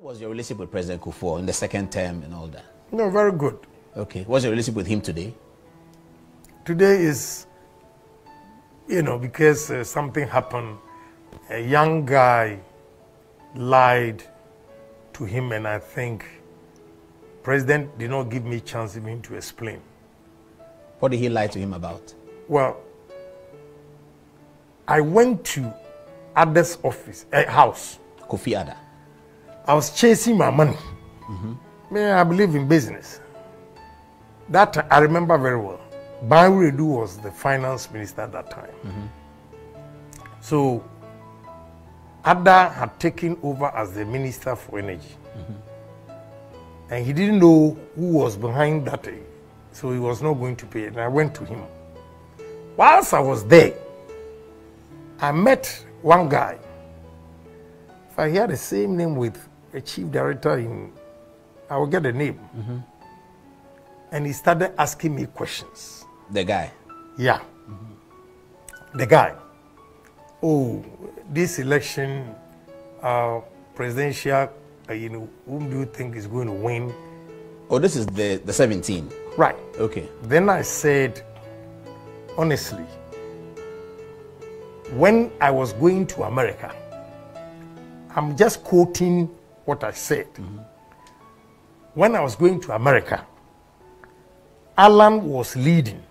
was your relationship with President Kuffour in the second term and all that? No, very good. Okay. What's your relationship with him today? Today is, because something happened, a young guy lied to him, and I think President did not give me a chance even to explain. What did he lie to him about? Well, I went to Ada's office, house. Kofi Ada. I was chasing my money. Man, I believe in business. That I remember very well. Banredu was the finance minister at that time. So Ada had taken over as the minister for energy. And he didn't know who was behind that. So he was not going to pay it. And I went to him. Whilst I was there, I met one guy. If I hear the same name with a chief director in, I will get the name. And he started asking me questions. The guy? Yeah. The guy. Oh, this election, presidential, whom do you think is going to win? Oh, this is the 17? Right. Okay. Then I said, honestly, when I was going to America, I'm just quoting what I said. When I was going to America, Alan was leading.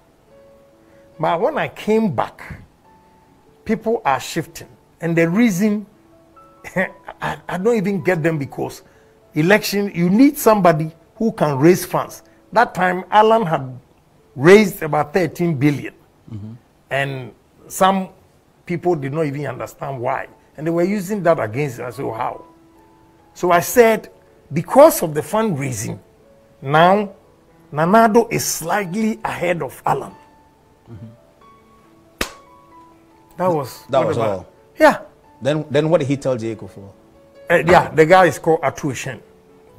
But when I came back, people are shifting. And the reason, I don't even get them, because election, you need somebody who can raise funds. That time, Alan had raised about 13 billion. And some people did not even understand why. And they were using that against us. So how? So I said, because of the fundraising, now Nanado is slightly ahead of Alan. That was all. Yeah. Then what did he tell J. Kuffour? Yeah, the guy is called Atuishen.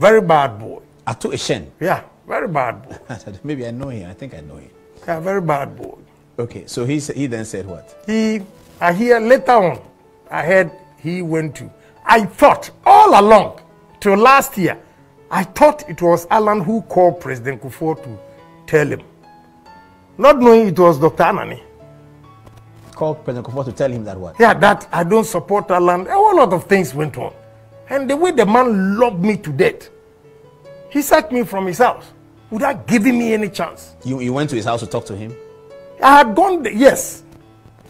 Very bad boy. Atuishen? Yeah, very bad boy. Maybe I know him. I think I know him. Yeah, very bad boy. Okay, so he then said what? I hear later on, I heard he went to. I thought all along, till last year, I thought it was Alan who called President Kuffour to tell him. Not knowing it was Dr. Anani. Called President Kuffour to tell him that what? Yeah, that I don't support Alan. A whole lot of things went on. And the way the man loved me to death, he sacked me from his house without giving me any chance. You went to his house to talk to him? I had gone there, yes.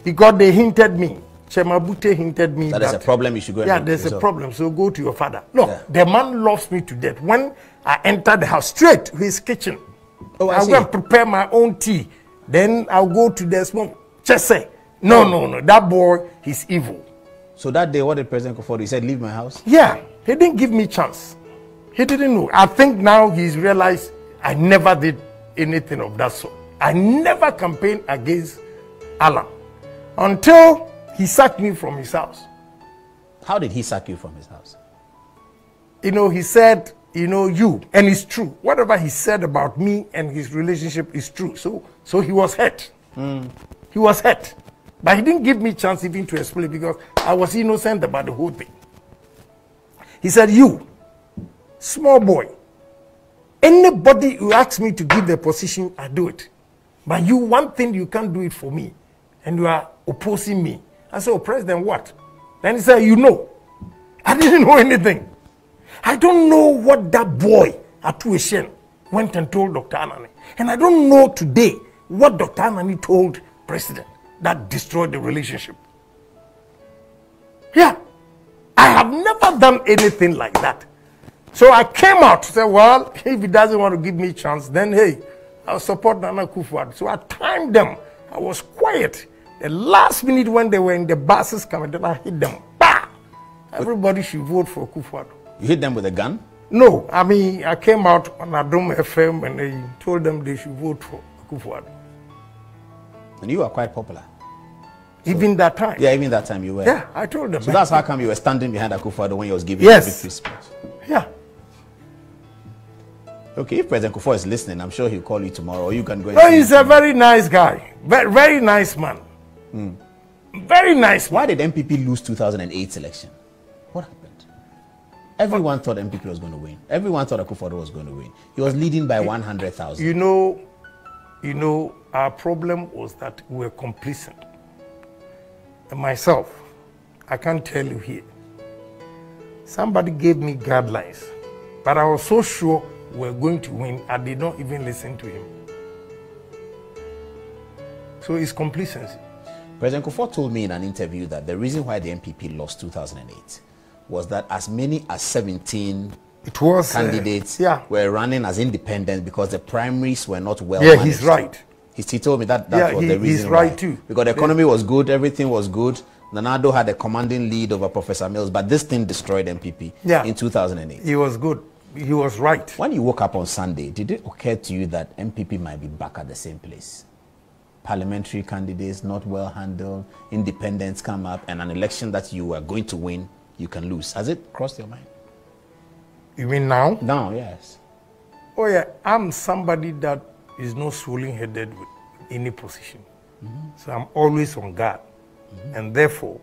Because they hinted me. Chemabute hinted me that there's a problem, you should go and yeah, there's a problem, so go to your father. No, the man loves me to death. When I entered the house, straight to his kitchen, I'll go and prepare my own tea. Then I'll go to the smoke. Just say, no, that boy, he's evil. So that day, what did President Kuffour do? He said, leave my house? Yeah, he didn't give me chance. He didn't know. I think now he's realized I never did anything of that sort. I never campaigned against Alan until he sacked me from his house. How did he sack you from his house? He said, you, and it's true. Whatever he said about me and his relationship is true. So he was hurt. He was hurt. But he didn't give me chance even to explain, because I was innocent about the whole thing. He said, you, small boy, anybody who asks me to give the position, I do it. But you, one thing, you can't do it for me. And you are opposing me. I said, oh, President, what? Then he said, I didn't know anything. I don't know what that boy, Atuishen, went and told Dr. Anani. And I don't know today what Dr. Anani told President that destroyed the relationship. Yeah. I have never done anything like that. So I came out to say, well, if he doesn't want to give me a chance, then hey, I'll support Nana Kuffour. So I timed them. I was quiet. The last minute when they were in the buses coming, then I hit them. Bah! Everybody should vote for Kuffour. You hit them with a gun? No. I mean, I came out on Adom FM and I told them they should vote for Kuffour. And you were quite popular. Even that time? Yeah, even that time you were. Yeah, I told them. So that's how come you were standing behind Kuffour when he was giving the victory speech? Yeah. Okay, if President Kuffour is listening, I'm sure he'll call you tomorrow, or you can go and see he's a very nice guy. Very nice man. Very nice man. Why did MPP lose 2008 election? What happened? Everyone thought MPP was going to win. Everyone thought Kuffour was going to win. He was leading by 100,000. You know, our problem was that we were complacent. And myself, I can't tell you here. Somebody gave me guidelines, but I was so sure we were going to win, I did not even listen to him. So it's complacency. President Kuffour told me in an interview that the reason why the MPP lost 2008 was that as many as 17 candidates were running as independents because the primaries were not well managed. He's right. He told me that was the reason he's right too. Because the economy was good, everything was good. Nanado had a commanding lead over Professor Mills, but this thing destroyed MPP in 2008. He was good. He was right. When you woke up on Sunday, did it occur to you that MPP might be back at the same place? Parliamentary candidates not well handled, independents come up, and an election that you are going to win, you can lose. Has it crossed your mind? You mean now? Now, yes. Oh yeah, I'm somebody that is not swollen-headed with any position. So I'm always on guard. And therefore,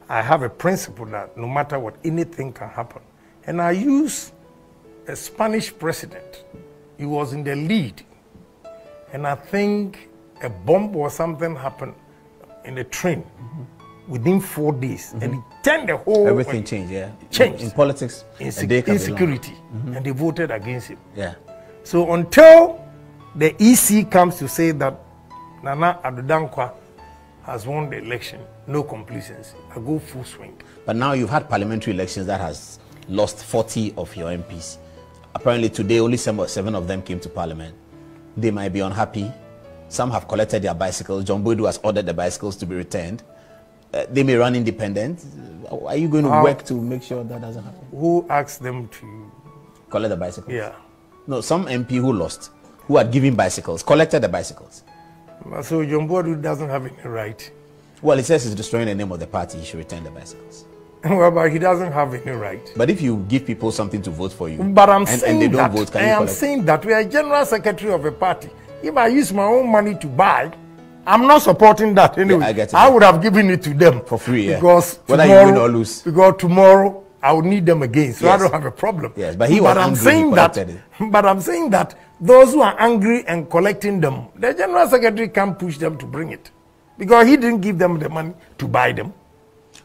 I have a principle that no matter what, anything can happen. And I use a Spanish president. He was in the lead. And I think a bomb or something happened in the train within 4 days. And it turned the whole... Everything changed, Changed. In politics, insecurity. And they voted against him. Yeah. So until the EC comes to say that Nana Addo Dankwa has won the election, no complacency. I go full swing. But now you've had parliamentary elections that has lost 40 of your MPs. Apparently today only 7 of them came to parliament. They might be unhappy. Some have collected their bicycles. John Boydu has ordered the bicycles to be returned. They may run independent. Are you going to work to make sure that doesn't happen? Who asked them to collect the bicycles? Yeah. No, some MP who lost, who had given bicycles, collected the bicycles. So John Boydu doesn't have any right. Well, it says he's destroying the name of the party. He should return the bicycles. Well, but he doesn't have any right. But if you give people something to vote for you, but I'm saying and they don't that, vote, can you collect? I'm saying that we are general secretary of a party. If I use my own money to buy, I'm not supporting that anyway. Yeah, I get it. I would have given it to them for free, because whether tomorrow, you win or lose. Because tomorrow I will need them again, so I don't have a problem. Yes, but he was angry. But I'm saying that those who are angry and collecting them, the general secretary can't push them to bring it because he didn't give them the money to buy them.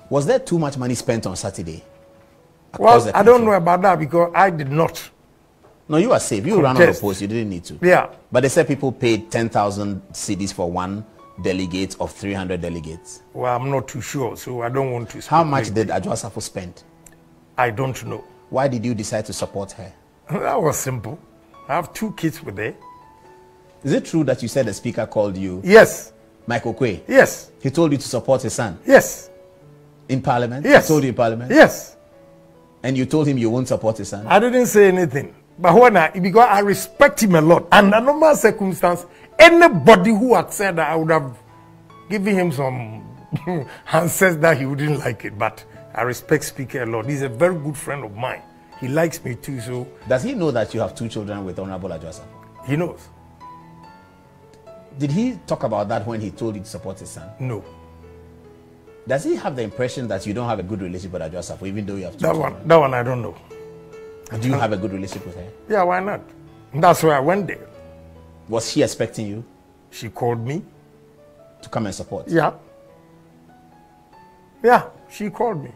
Was there too much money spent on Saturday? Well, I don't know about that because I did not. No, you are safe. You ran unopposed. You didn't need to. Yeah. But they said people paid 10,000 cedis for one delegate of 300 delegates. Well, I'm not too sure, so I don't want to speak. How much did Agyapong spend? I don't know. Why did you decide to support her? That was simple. I have 2 kids with her. Is it true that you said the speaker called you? Yes. Michael Quay? Yes. He told you to support his son? Yes. In Parliament? Yes. He told you in Parliament? Yes. And you told him you won't support his son? I didn't say anything. But because I respect him a lot. Under normal circumstance, anybody who had said that, I would have given him some answers that he wouldn't like it. But I respect Speaker a lot. He's a very good friend of mine. He likes me too. So does he know that you have 2 children with Honorable Agyapong? He knows. Did he talk about that when he told you to support his son? No. Does he have the impression that you don't have a good relationship with Agyapong, even though you have 2 children? That one I don't know. Do you have a good relationship with her? Yeah, why not? That's why I went there. Was she expecting you? She called me. To come and support? Yeah. Yeah, she called me.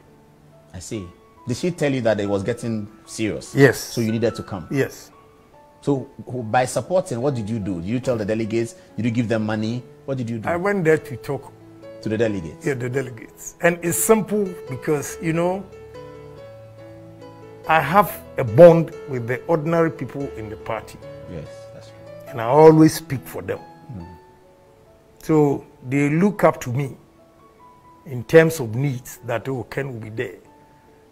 I see. Did she tell you that it was getting serious? Yes. So you needed to come? Yes. So by supporting, what did you do? Did you tell the delegates? Did you give them money? What did you do? I went there to talk. To the delegates? Yeah, the delegates. And it's simple because, you know, I have a bond with the ordinary people in the party. Yes, that's true. And I always speak for them. So they look up to me in terms of needs that, oh, Ken will be there.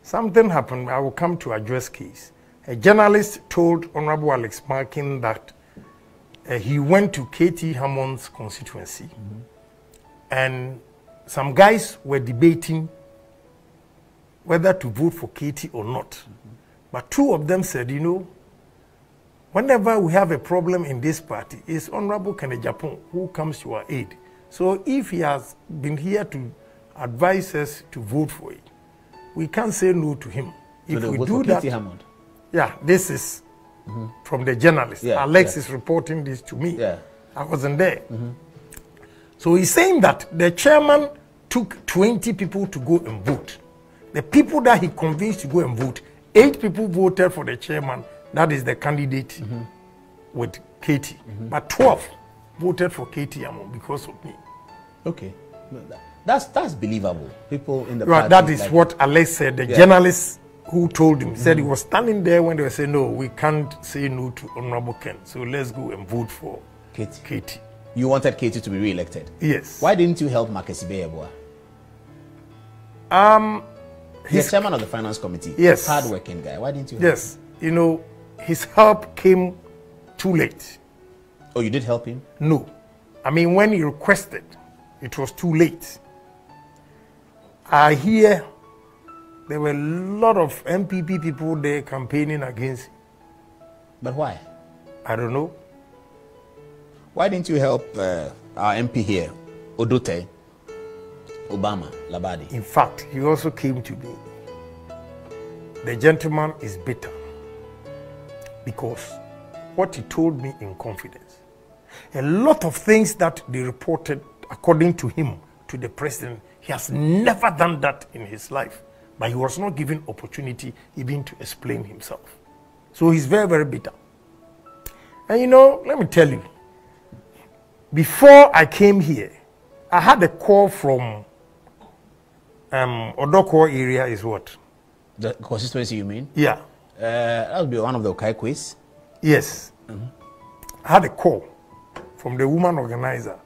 Something happened, I will come to address case. A journalist told Honorable Alex Markin that he went to KT Hammond's constituency and some guys were debating whether to vote for KT or not. But 2 of them said, you know, whenever we have a problem in this party, it's Honorable Agyapong who comes to our aid. So if he has been here to advise us to vote for it, we can't say no to him. If they we vote do for that, Katie Hammond. yeah, this is from the journalist. Yeah, Alex yeah. is reporting this to me. Yeah. I wasn't there. So he's saying that the chairman took 20 people to go and vote. The people that he convinced to go and vote, 8 people voted for the chairman. That is the candidate with Katie. But 12 voted for Katie Hammond because of me. Okay. No, that's believable. People in the Right, party, that is like, what Alex said. The journalist who told him said he was standing there when they were saying, no, we can't say no to Honorable Ken. So let's go and vote for Katie. You wanted Katie to be re-elected. Yes. Why didn't you help Marcus Ibeyeboa? He's chairman of the finance committee. Yes. Hard-working guy. Why didn't you help Yes. You know, his help came too late. Oh, you did help him? No. I mean, when he requested, it was too late. I hear there were a lot of MPP people there campaigning against him. But why? I don't know. Why didn't you help our MP here, Odote, Obama, Labadi? In fact, he also came to me. The gentleman is bitter because what he told me in confidence, a lot of things that they reported, according to him, to the president, he has never done that in his life. But he was not given opportunity even to explain himself. So he's very, very bitter. And you know, let me tell you, before I came here, I had a call from Odoko area is what? The constituency, you mean? Yeah. That would be one of the Okaikwe's. Yes. I had a call from the woman organizer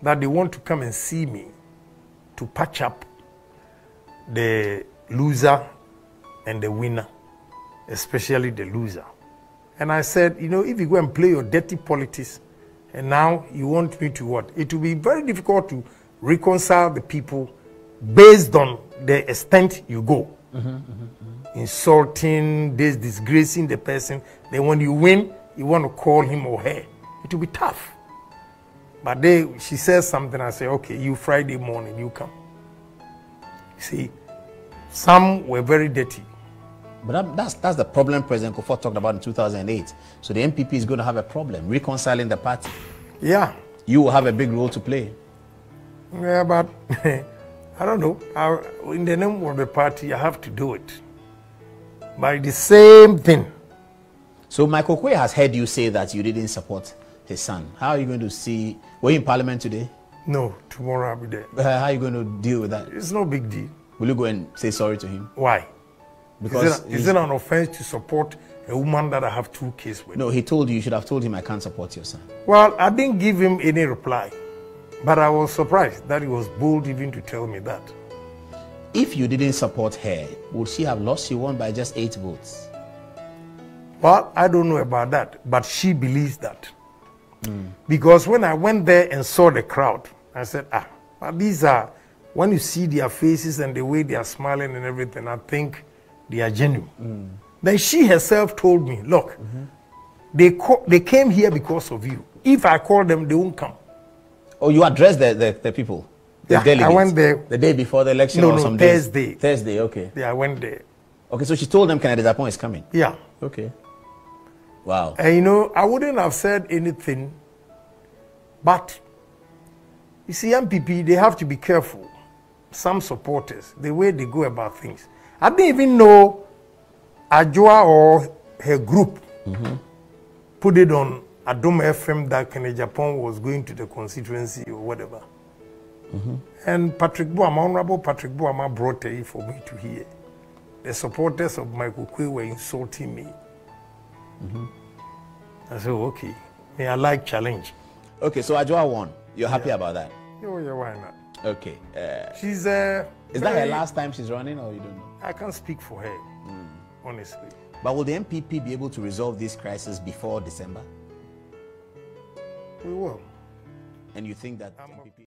that they want to come and see me to patch up the loser and the winner, especially the loser. And I said, you know, if you go and play your dirty politics, and now you want me to what? It will be very difficult to reconcile the people based on the extent you go. Insulting, disgracing the person. Then when you win, you want to call him or her. It will be tough. But she says something, I say, okay, you Friday morning, you come. See, some were very dirty. But that's the problem President Kuffour talked about in 2008. So the MPP is going to have a problem reconciling the party. Yeah. You will have a big role to play. Yeah, but I don't know. In the name of the party, I have to do it. By the same thing. So Michael Kwe has heard you say that you didn't support his son. How are you going to see? Were you in Parliament today? No, tomorrow I'll be there. How are you going to deal with that? It's no big deal. Will you go and say sorry to him? Why? Because is it an offense to support a woman that I have 2 kids with? No, he told you should have told him I can't support your son. Well, I didn't give him any reply. But I was surprised that he was bold even to tell me that. If you didn't support her, would she have lost? She won by just 8 votes. Well, I don't know about that, but she believes that. Because when I went there and saw the crowd, I said, but these are, when you see their faces and the way they are smiling and everything, I think they are genuine. Then she herself told me, look, they came here because of you. If I call them, they won't come. Oh, you addressed the people? The delegates? I went there. The day before the election or some Thursday. Days? Thursday, okay. Yeah, I went there. Okay, so she told them Kennedy Agyapong is coming? Yeah. Okay. Wow. And you know, I wouldn't have said anything, but you see, MPP, they have to be careful. Some supporters, the way they go about things. I didn't even know Adjoa or her group put it on Adom FM that Kennedy Agyapong was going to the constituency or whatever. And Patrick Boama, Honorable Patrick Boama brought it for me to hear. The supporters of Michael Kwe were insulting me. I said, okay, may I like challenge. Okay, so Adjoa won. You're happy about that? Oh, yeah, why not? Okay. She's is that her last time she's running, or you don't know? I can't speak for her, honestly. But will the MPP be able to resolve this crisis before December? We will. And you think that MPP...